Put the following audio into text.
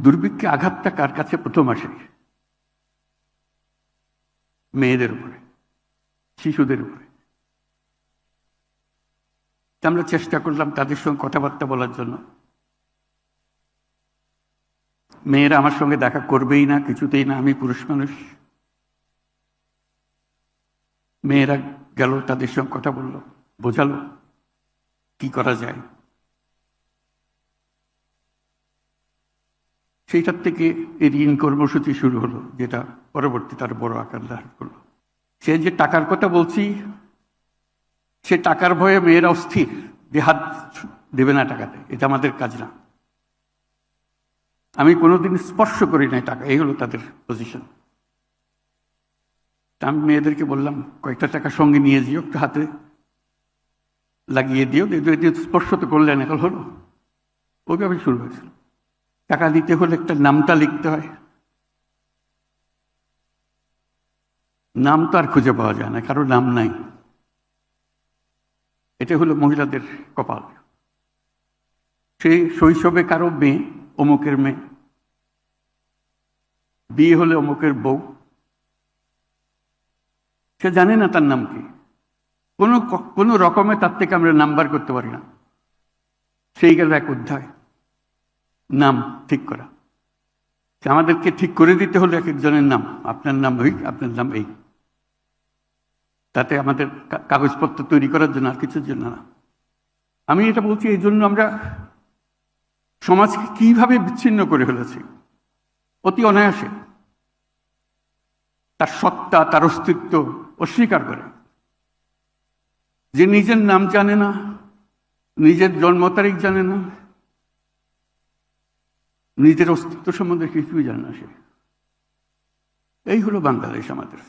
দুর্ভিক্ষে আঘাতটা কার কাছে প্রথম আসে? মেয়েদের উপরে, শিশুদের উপরে। আমরা চেষ্টা করলাম তাদের সঙ্গে কথাবার্তা বলার জন্য। মেয়েরা আমার সঙ্গে দেখা করবেই না, কিছুতেই না, আমি পুরুষ মানুষ। মেয়েরা গেল, তাদের সঙ্গে কথা বলল, বোঝালো কি করা যায়। সেইটার থেকে এই ঋণ কর্মসূচি শুরু হলো, যেটা পরবর্তী তার বড় আকার ধারণ করলো। সে যে টাকার কথা বলছি, সে টাকার ভয়ে মেয়েরা অস্থির, যে হাত দেবে না টাকাতে, এটা আমাদের কাজ না। আমি কোনোদিন স্পর্শ করি নাই টাকা, এই হলো তাদের পজিশন। আমি মেয়েদেরকে বললাম, কয়েকটা টাকা সঙ্গে নিয়ে যেও, একটু হাতে লাগিয়ে দিও, স্পর্শ তো করলেন, এখন হলো। ওইভাবে শুরু হয়েছিল। টাকা দিতে হলে একটা নামটা লিখতে হয়, নাম তো আর খুঁজে পাওয়া যায় না, কারো নাম নাই। এটা হলো মহিলাদের কপাল। সেই শৈশবে কারো মেয়ে, অমুকের মেয়ে, বিয়ে হলে অমুকের বউ, সে জানে না তার নাম কি। কোনো রকমে তার থেকে আমরা নাম্বার করতে পারি না। সেই গেল এক অধ্যায়, নাম ঠিক করা। আমাদেরকে ঠিক করে দিতে হলো এক একজনের নাম, আপনার নাম ওই, আপনার নাম এই। তাতে আমাদের কাগজপত্র তৈরি করার জন্য, আর কিছুর জন্য না। আমি এটা বলছি এই জন্য, আমরা সমাজকে কিভাবে বিচ্ছিন্ন করে ফেলেছি অতি অনায়াসে। তার সত্তা, তার অস্তিত্ব অস্বীকার করে। যে নিজের নাম জানে না, নিজের জন্ম তারিখ জানে না, নিজের অস্তিত্ব সম্বন্ধে কিছুই জানে না, সে। এই হলো বাংলাদেশ আমাদের।